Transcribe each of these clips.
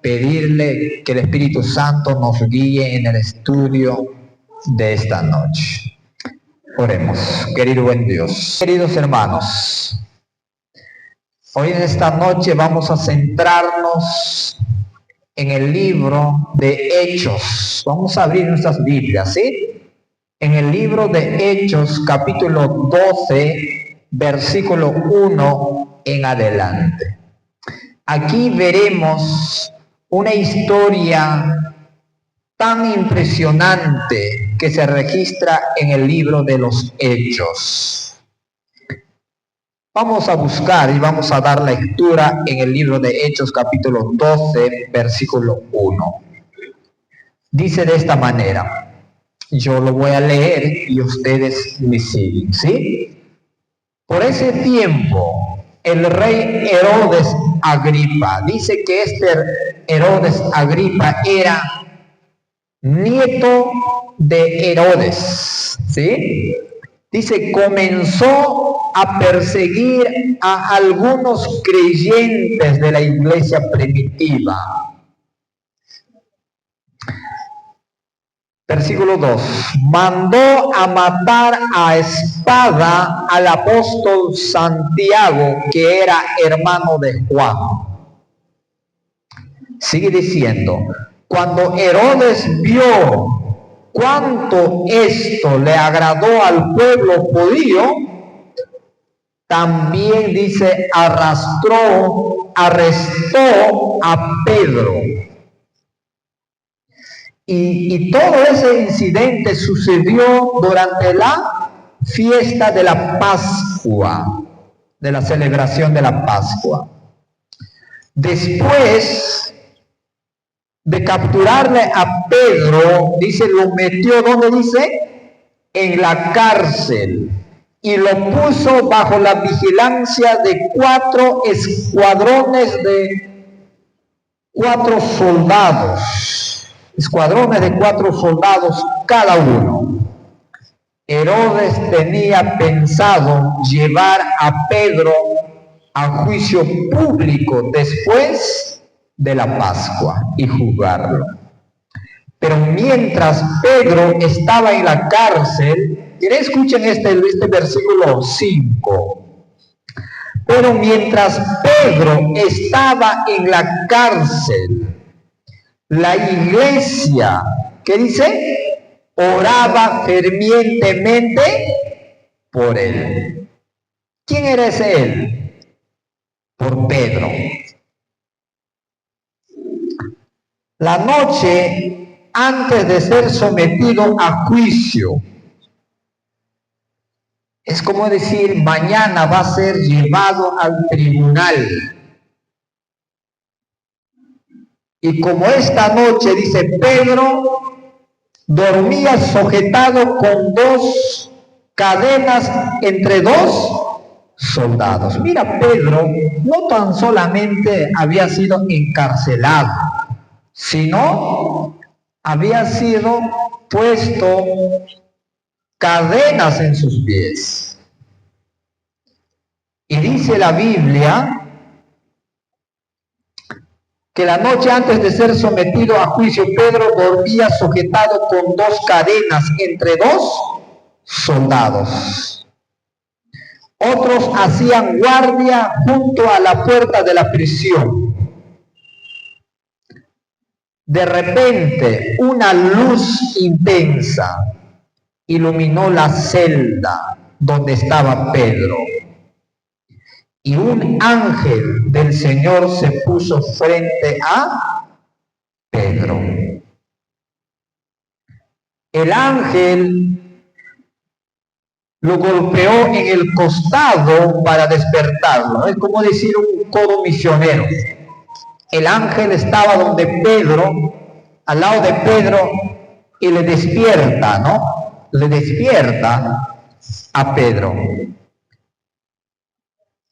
pedirle que el Espíritu Santo nos guíe en el estudio de esta noche. Oremos, querido buen Dios. Queridos hermanos, hoy en esta noche vamos a centrarnos en el libro de Hechos. Vamos a abrir nuestras Biblias, ¿sí? En el libro de Hechos, capítulo 12, versículo 1 en adelante. Aquí veremos una historia tan impresionante que se registra en el libro de los Hechos. Vamos a buscar y vamos a dar lectura en el libro de Hechos capítulo 12, versículo 1. Dice de esta manera, yo lo voy a leer y ustedes me siguen, ¿sí? Por ese tiempo, el rey Herodes Agripa, dice que este Herodes Agripa era nieto de Herodes, ¿sí? Dice, comenzó a perseguir a algunos creyentes de la iglesia primitiva. Versículo 2. Mandó a matar a espada al apóstol Santiago, que era hermano de Juan. Sigue diciendo, cuando Herodes vio cuánto esto le agradó al pueblo judío, también dice, arrestó a Pedro. Y todo ese incidente sucedió durante la fiesta de la Pascua, de la celebración de la Pascua. Después de capturarle a Pedro, dice, lo metió, ¿dónde dice? En la cárcel. Y lo puso bajo la vigilancia de 4 escuadrones de 4 soldados. Escuadrones de 4 soldados cada uno. Herodes tenía pensado llevar a Pedro a juicio público después de la Pascua y juzgarlo. Pero mientras Pedro estaba en la cárcel, y escuchen este versículo 5. Pero mientras Pedro estaba en la cárcel, la iglesia, ¿qué dice? Oraba fervientemente por él. ¿Quién era ese él? Por Pedro. La noche antes de ser sometido a juicio, es como decir, mañana va a ser llevado al tribunal. Y como esta noche, dice, Pedro dormía sujetado con 2 cadenas entre 2 soldados. Mira, Pedro no tan solamente había sido encarcelado, sino había sido puesto cadenas en sus pies. Y dice la Biblia que la noche antes de ser sometido a juicio, Pedro dormía sujetado con 2 cadenas entre 2 soldados. Otros hacían guardia junto a la puerta de la prisión. De repente, una luz intensa iluminó la celda donde estaba Pedro. Y un ángel del Señor se puso frente a Pedro. El ángel lo golpeó en el costado para despertarlo. Es como decir un codo misionero. El ángel estaba donde Pedro, al lado de Pedro, y le despierta, ¿no? Le despierta a Pedro.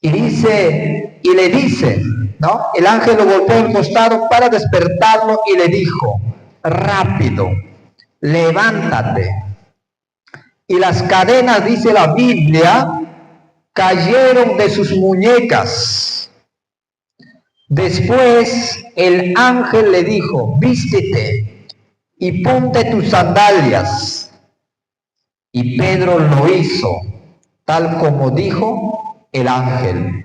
Y le dice, ¿no? El ángel lo golpeó al costado para despertarlo y le dijo, rápido, levántate. Y las cadenas, dice la Biblia, cayeron de sus muñecas. Después el ángel le dijo, vístete y ponte tus sandalias. Y Pedro lo hizo, tal como dijo el ángel.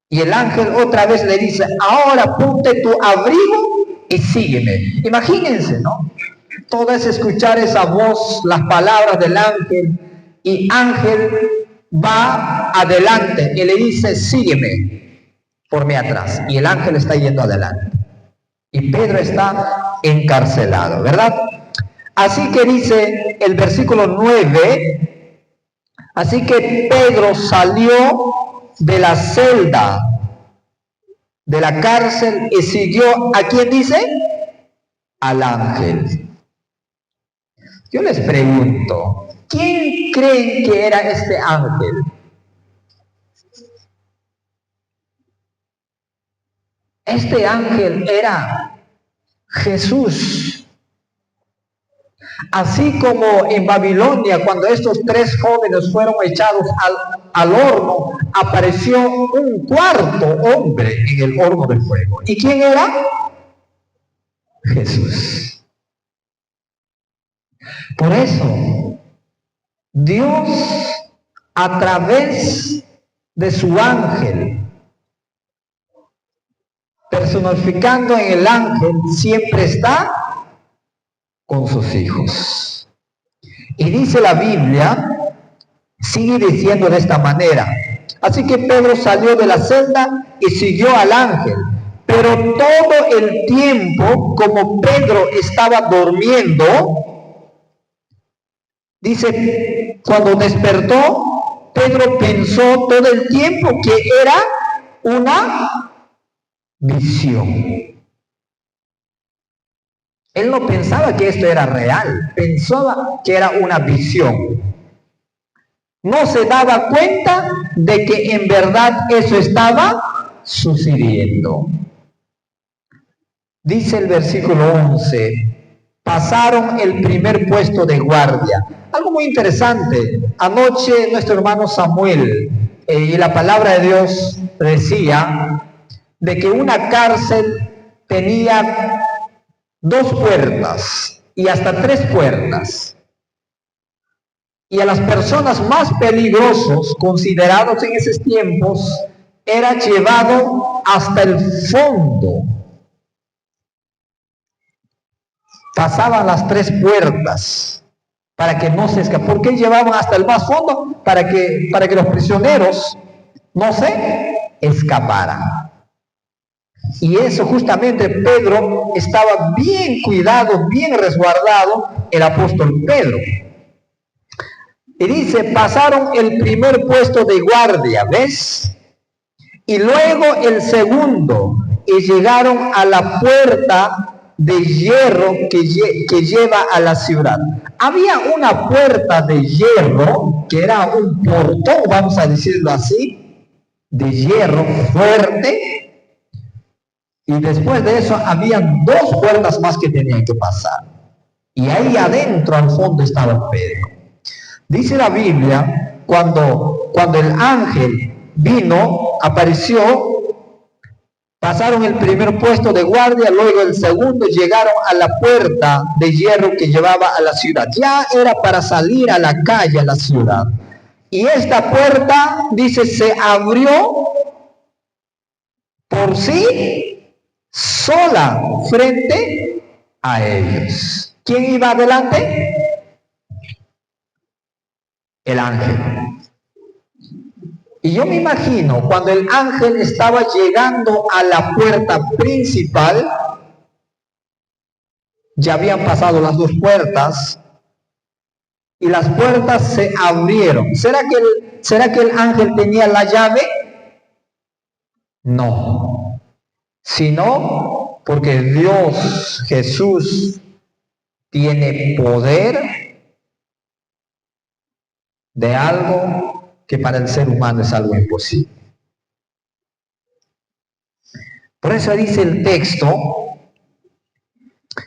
Y el ángel otra vez le dice, ahora ponte tu abrigo y sígueme. Imagínense, ¿no? Todo es escuchar esa voz, las palabras del ángel, y ángel va adelante y le dice, sígueme por mí atrás. Y el ángel está yendo adelante. Y Pedro está encarcelado, ¿verdad? Así que dice el versículo 9, así que Pedro salió de la celda, de la cárcel, y siguió, ¿a quién dice? Al ángel. Yo les pregunto, ¿quién creen que era este ángel? Este ángel era Jesús. Así como en Babilonia, cuando estos tres jóvenes fueron echados al horno, apareció un cuarto hombre en el horno de fuego. ¿Y quién era? Jesús. Por eso, Dios, a través de su ángel, personificando en el ángel, siempre está con sus hijos. Y dice la Biblia, sigue diciendo de esta manera, así que Pedro salió de la celda y siguió al ángel, pero todo el tiempo, como Pedro estaba durmiendo, dice, cuando despertó, Pedro pensó todo el tiempo que era una visión. Él no pensaba que esto era real, pensaba que era una visión. No se daba cuenta de que en verdad eso estaba sucediendo. Dice el versículo 11, pasaron el primer puesto de guardia. Algo muy interesante, anoche nuestro hermano Samuel y la palabra de Dios decía de que una cárcel tenía 2 puertas y hasta 3 puertas. Y a las personas más peligrosos considerados en esos tiempos era llevado hasta el fondo. Pasaban las 3 puertas para que no se escapen. ¿Por qué llevaban hasta el más fondo? Para que los prisioneros no se escaparan. Y eso justamente Pedro estaba bien cuidado, bien resguardado, el apóstol Pedro. Y dice, pasaron el primer puesto de guardia, ¿ves? Y luego el segundo, y llegaron a la puerta de hierro que lleva a la ciudad. Había una puerta de hierro, que era un portón, vamos a decirlo así, de hierro fuerte. Y después de eso, habían 2 puertas más que tenían que pasar. Y ahí adentro, al fondo, estaba Pedro. Dice la Biblia, cuando el ángel vino, apareció, pasaron el primer puesto de guardia, luego el segundo, llegaron a la puerta de hierro que llevaba a la ciudad. Ya era para salir a la calle, a la ciudad. Y esta puerta, dice, se abrió por sí sola frente a ellos. ¿Quién iba adelante? El ángel. Y yo me imagino cuando el ángel estaba llegando a la puerta principal, ya habían pasado las 2 puertas y las puertas se abrieron. ¿Será que el ángel tenía la llave? No, sino porque Dios, Jesús, tiene poder de algo que para el ser humano es algo imposible. Por eso dice el texto,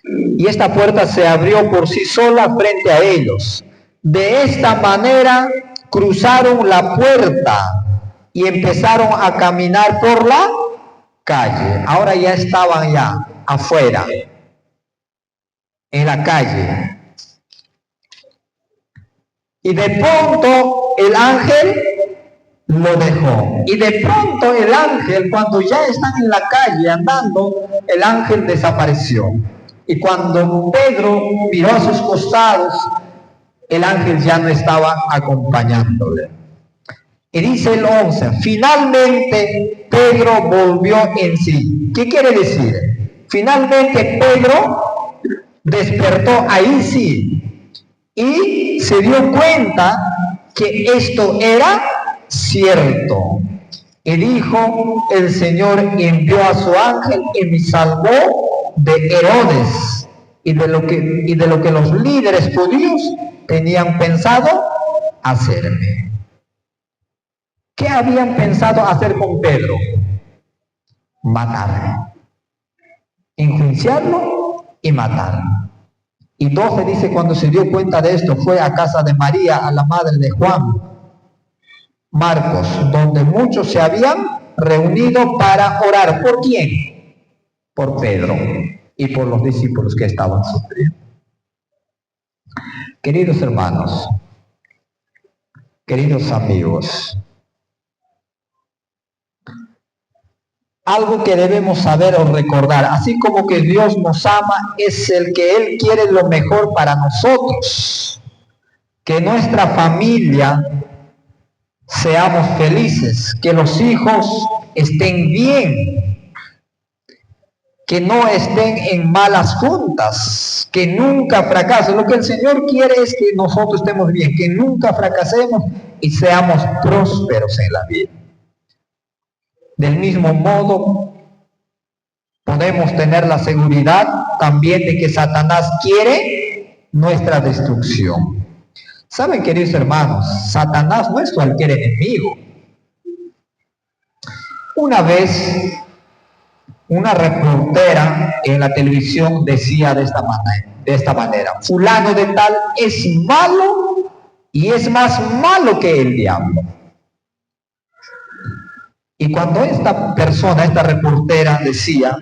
y esta puerta se abrió por sí sola frente a ellos. De esta manera cruzaron la puerta y empezaron a caminar por la calle. Ahora ya estaban ya afuera, en la calle. Y de pronto el ángel lo dejó. Y de pronto el ángel, cuando ya están en la calle andando, el ángel desapareció. Y cuando Pedro miró a sus costados, el ángel ya no estaba acompañándole. Y dice el 11, finalmente Pedro volvió en sí. ¿Qué quiere decir? Finalmente Pedro despertó ahí sí y se dio cuenta que esto era cierto. Y dijo, el Señor envió a su ángel y me salvó de Herodes y de lo que los líderes judíos tenían pensado hacerme. ¿Qué habían pensado hacer con Pedro? Matarlo, enjuiciarlo y matarlo. Y 12 dice, cuando se dio cuenta de esto, fue a casa de María, a la madre de Juan, Marcos, donde muchos se habían reunido para orar. ¿Por quién? Por Pedro y por los discípulos que estaban sufriendo. Queridos hermanos, queridos amigos, algo que debemos saber o recordar, así como que Dios nos ama, es el que Él quiere lo mejor para nosotros. Que nuestra familia seamos felices, que los hijos estén bien, que no estén en malas juntas, que nunca fracasen. Lo que el Señor quiere es que nosotros estemos bien, que nunca fracasemos y seamos prósperos en la vida. Del mismo modo, podemos tener la seguridad también de que Satanás quiere nuestra destrucción. ¿Saben, queridos hermanos? Satanás no es cualquier enemigo. Una vez, una reportera en la televisión decía de esta manera, fulano de tal es malo y es más malo que el diablo. Y cuando esta persona, esta reportera decía,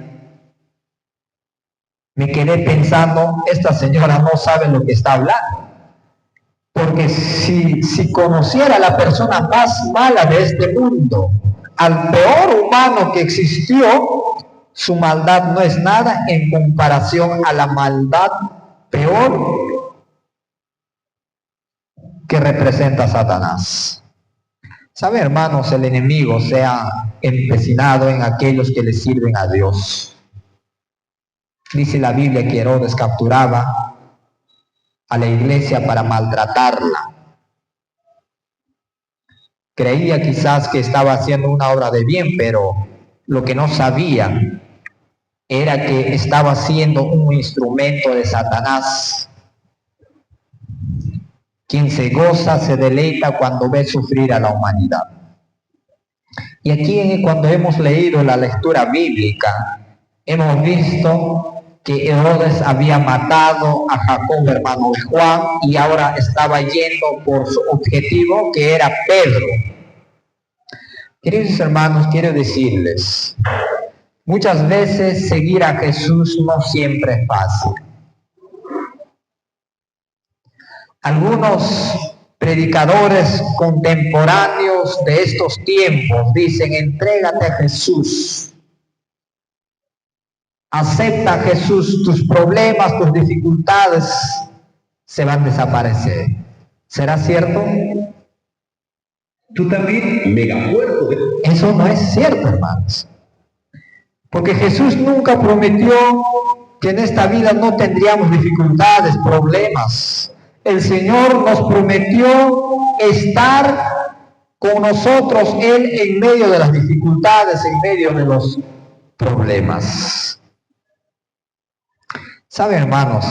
me quedé pensando, esta señora no sabe lo que está hablando. Porque si conociera a la persona más mala de este mundo, al peor humano que existió, su maldad no es nada en comparación a la maldad peor que representa Satanás. ¿Sabe, hermanos? El enemigo se ha empecinado en aquellos que le sirven a Dios. Dice la Biblia que Herodes capturaba a la iglesia para maltratarla. Creía quizás que estaba haciendo una obra de bien, pero lo que no sabía era que estaba siendo un instrumento de Satanás. Quien se goza, se deleita cuando ve sufrir a la humanidad. Y aquí, cuando hemos leído la lectura bíblica, hemos visto que Herodes había matado a Jacob, hermano de Juan, y ahora estaba yendo por su objetivo, que era Pedro. Queridos hermanos, quiero decirles, muchas veces seguir a Jesús no siempre es fácil. Algunos predicadores contemporáneos de estos tiempos dicen, entrégate a Jesús. Acepta a Jesús, tus problemas, tus dificultades se van a desaparecer. ¿Será cierto? Tú también, mega fuerte. Eso no es cierto, hermanos. Porque Jesús nunca prometió que en esta vida no tendríamos dificultades, problemas. El Señor nos prometió estar con nosotros, Él en medio de las dificultades, en medio de los problemas. ¿Saben, hermanos?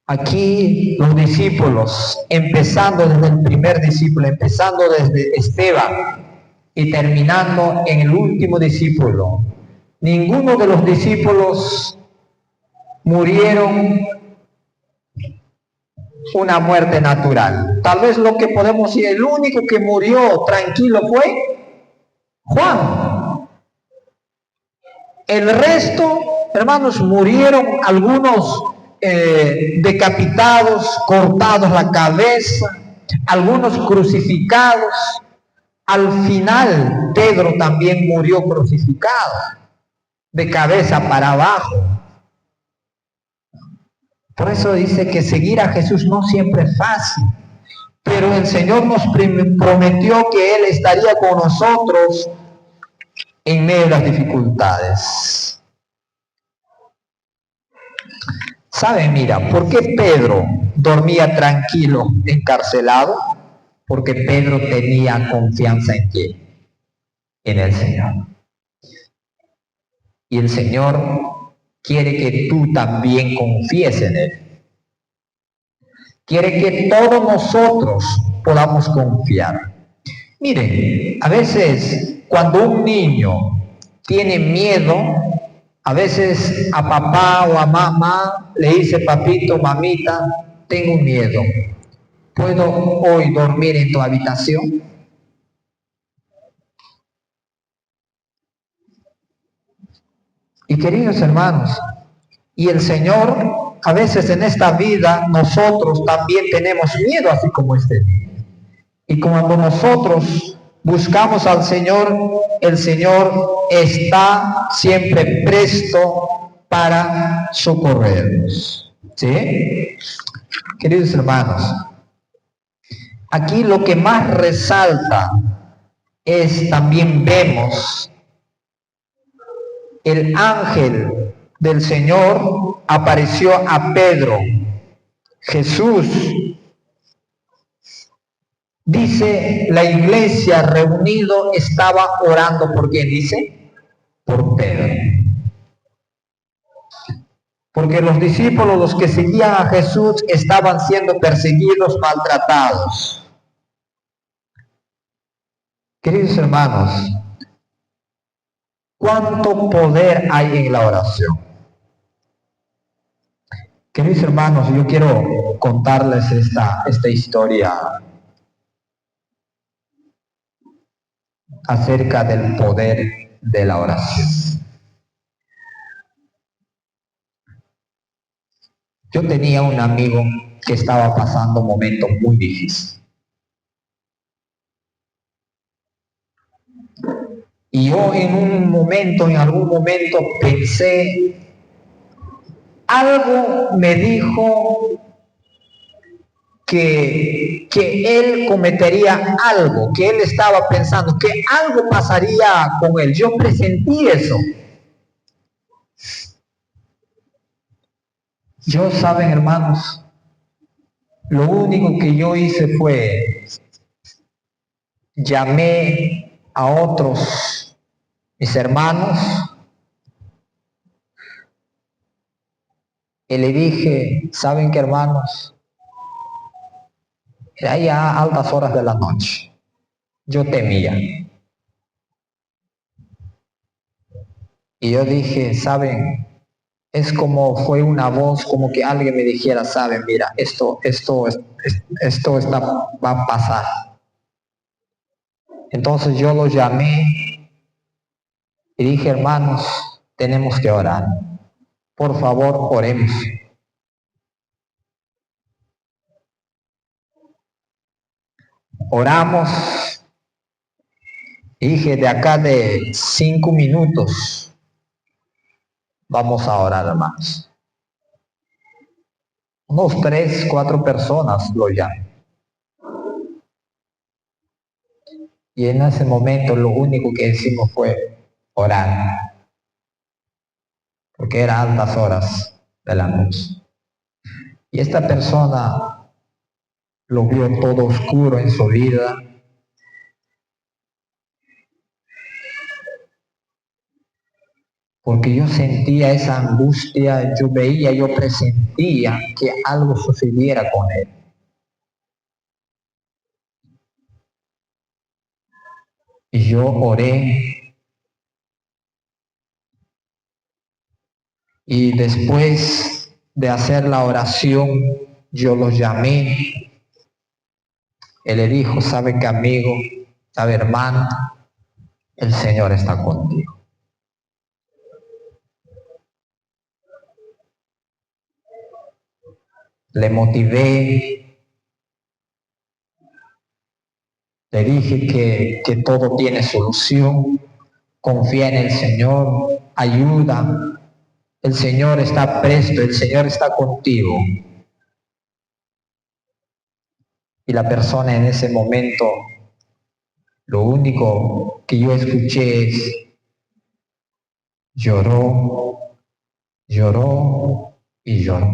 Aquí los discípulos, empezando desde el primer discípulo, empezando desde Esteban y terminando en el último discípulo, ninguno de los discípulos murieron una muerte natural. Tal vez lo que podemos decir, el único que murió tranquilo fue Juan. El resto, hermanos, murieron algunos decapitados, cortados la cabeza, algunos crucificados. Al final, Pedro también murió crucificado, de cabeza para abajo. Por eso dice que seguir a Jesús no siempre es fácil, pero el Señor nos prometió que Él estaría con nosotros en medio de las dificultades. ¿Saben? Mira, ¿por qué Pedro dormía tranquilo, encarcelado? Porque Pedro tenía confianza en quién, en el Señor. Y el Señor quiere que tú también confíes en Él. Quiere que todos nosotros podamos confiar. Miren, a veces cuando un niño tiene miedo, a veces a papá o a mamá le dice, papito, mamita, tengo miedo. ¿Puedo hoy dormir en tu habitación? Y queridos hermanos, y el Señor, a veces en esta vida, nosotros también tenemos miedo, así como este niño. Y cuando nosotros buscamos al Señor, el Señor está siempre presto para socorrernos. ¿Sí? Queridos hermanos, aquí lo que más resalta es también vemos el ángel del Señor apareció a Pedro. Jesús, dice la iglesia reunido, estaba orando por quién, dice, por Pedro. Porque los discípulos, los que seguían a Jesús, estaban siendo perseguidos, maltratados. Queridos hermanos, ¿cuánto poder hay en la oración? Queridos hermanos, yo quiero contarles esta historia acerca del poder de la oración. Yo tenía un amigo que estaba pasando un momento muy difícil. Y yo en algún momento pensé, algo me dijo que él cometería algo, que él estaba pensando, que algo pasaría con él. Yo presentí eso. Yo, saben, hermanos, lo único que yo hice fue llamé a otros, mis hermanos, y le dije, ¿saben qué, hermanos? Era ya altas horas de la noche. Yo temía. Y yo dije, ¿saben? Es como fue una voz, como que alguien me dijera, ¿saben? Mira, esto va a pasar. Entonces yo lo llamé y dije, hermanos, tenemos que orar. Por favor, oremos. Oramos. Y dije, de acá de 5 minutos vamos a orar, hermanos. Unos 3, 4 personas lo llamé. Y en ese momento lo único que hicimos fue orar. Porque eran altas horas de la noche. Y esta persona lo vio todo oscuro en su vida. Porque yo sentía esa angustia, yo veía, yo presentía que algo sucediera con él. Y yo oré. Y después de hacer la oración, yo lo llamé. Él le dijo, ¿sabe qué, amigo? ¿Sabe, hermano? El Señor está contigo. le motivé, le dije que todo tiene solución, confía en el Señor, ayuda, el Señor está presto, el Señor está contigo. Y la persona en ese momento, lo único que yo escuché es lloró, lloró y lloró.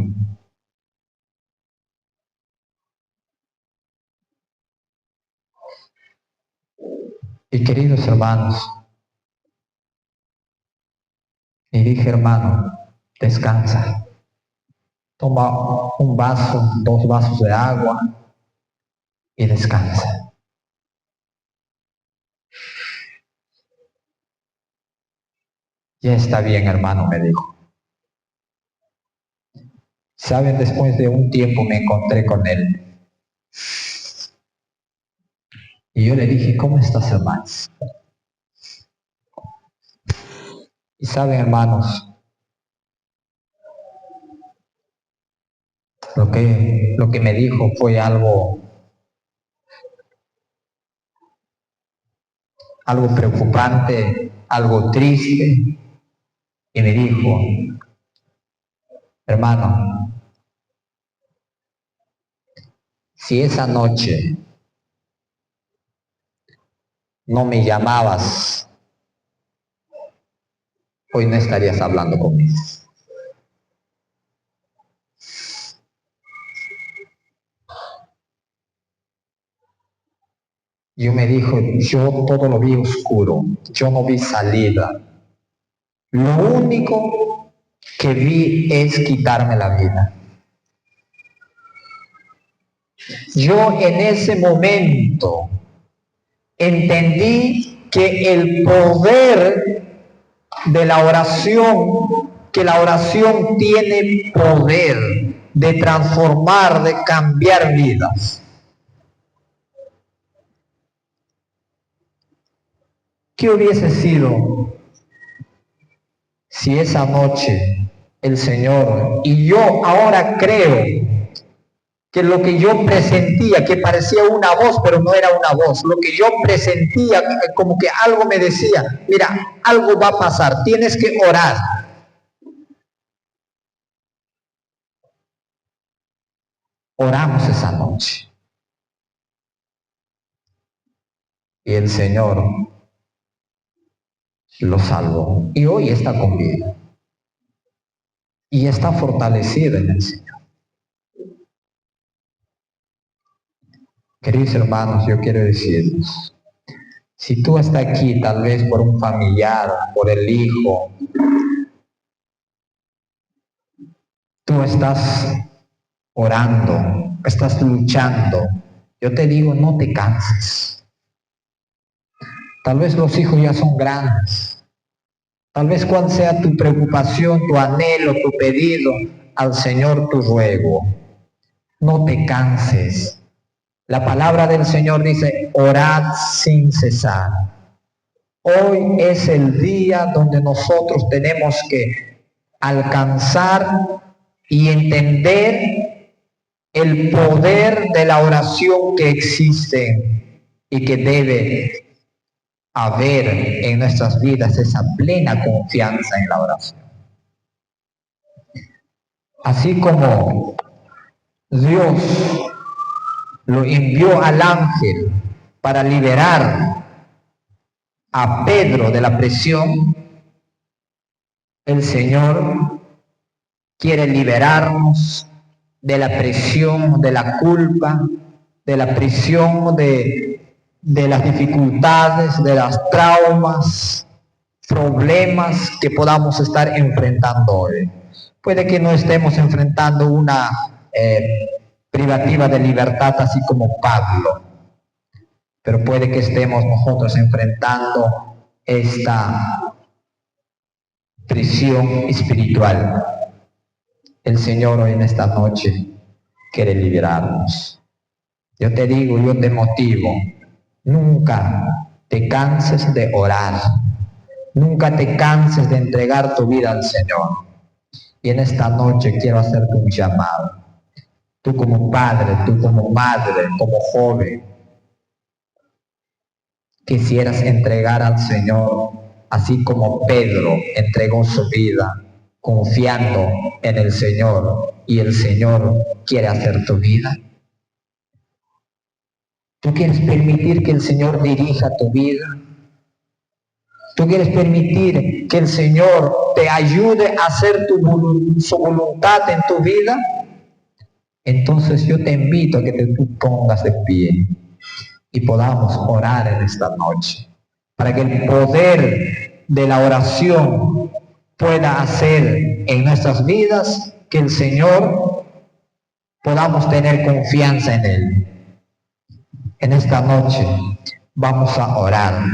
Y queridos hermanos, le dije, hermano, descansa. Toma un vaso, 2 vasos de agua y descansa. Ya está bien, hermano, me dijo. Saben, después de un tiempo me encontré con él. Y yo le dije, ¿cómo estás, hermanos? Y saben, hermanos, lo que me dijo fue algo preocupante, algo triste. Y me dijo, hermano, si esa noche no me llamabas, hoy no estarías hablando conmigo. Yo me dijo, yo todo lo vi oscuro, yo no vi salida. Lo único que vi es quitarme la vida. Yo en ese momento entendí que el poder de la oración, que la oración tiene poder de transformar, de cambiar vidas. ¿Qué hubiese sido si esa noche el Señor, y yo ahora creo que lo que yo presentía, que parecía una voz, pero no era una voz, lo que yo presentía, como que algo me decía, mira, algo va a pasar, tienes que orar. Oramos esa noche. Y el Señor lo salvó. Y hoy está con vida. Y está fortalecido en el Señor. Queridos hermanos, yo quiero decirles, si tú estás aquí tal vez por un familiar, por el hijo, tú estás orando, estás luchando, yo te digo, no te canses. Tal vez los hijos ya son grandes. Tal vez cuál sea tu preocupación, tu anhelo, tu pedido al Señor, tu ruego. No te canses. La palabra del Señor dice, orad sin cesar. Hoy es el día donde nosotros tenemos que alcanzar y entender el poder de la oración que existe y que debe haber en nuestras vidas esa plena confianza en la oración. Así como Dios lo envió al ángel para liberar a Pedro de la prisión, el Señor quiere liberarnos de la presión, de la culpa, de la prisión, de las dificultades, de las traumas, problemas que podamos estar enfrentando hoy. Puede que no estemos enfrentando una privativa de libertad así como Pablo, pero puede que estemos nosotros enfrentando esta prisión espiritual. El Señor hoy en esta noche quiere liberarnos. Yo te digo, yo te motivo, nunca te canses de orar, nunca te canses de entregar tu vida al Señor. Y en esta noche quiero hacerte un llamado. tú como padre, tú como madre, como joven, quisieras entregar al Señor, así como Pedro entregó su vida, confiando en el Señor, y el Señor quiere hacer tu vida. ¿Tú quieres permitir que el Señor dirija tu vida? ¿Tú quieres permitir que el Señor te ayude a hacer su voluntad en tu vida? Entonces yo te invito a que tú pongas de pie y podamos orar en esta noche, para que el poder de la oración pueda hacer en nuestras vidas que el Señor podamos tener confianza en Él. En esta noche vamos a orar.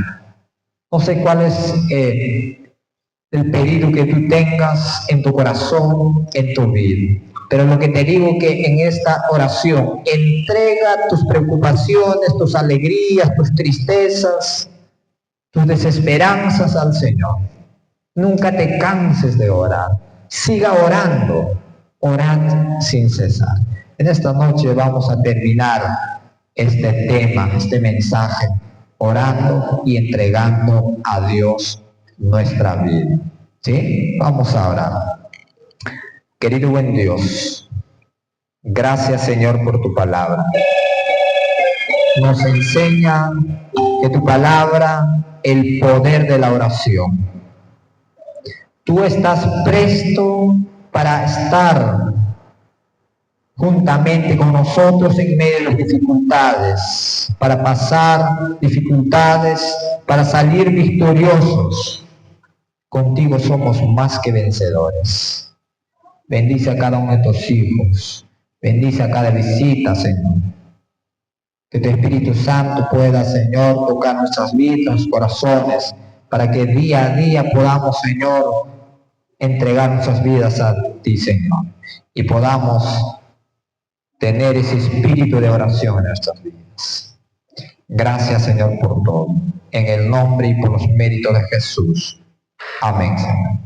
No sé cuál es el pedido que tú tengas en tu corazón, en tu vida. Pero lo que te digo que en esta oración, entrega tus preocupaciones, tus alegrías, tus tristezas, tus desesperanzas al Señor. Nunca te canses de orar. Siga orando. Orad sin cesar. En esta noche vamos a terminar este tema, este mensaje, orando y entregando a Dios nuestra vida. ¿Sí? Vamos a orar. Querido buen Dios, gracias Señor por tu palabra. Nos enseña que tu palabra, el poder de la oración. Tú estás presto para estar juntamente con nosotros en medio de las dificultades, para pasar dificultades, para salir victoriosos. Contigo somos más que vencedores. Bendice a cada uno de tus hijos. Bendice a cada visita, Señor. Que tu Espíritu Santo pueda, Señor, tocar nuestras vidas, nuestros corazones, para que día a día podamos, Señor, entregar nuestras vidas a ti, Señor. Y podamos tener ese espíritu de oración en nuestras vidas. Gracias, Señor, por todo. En el nombre y por los méritos de Jesús. Amén, Señor.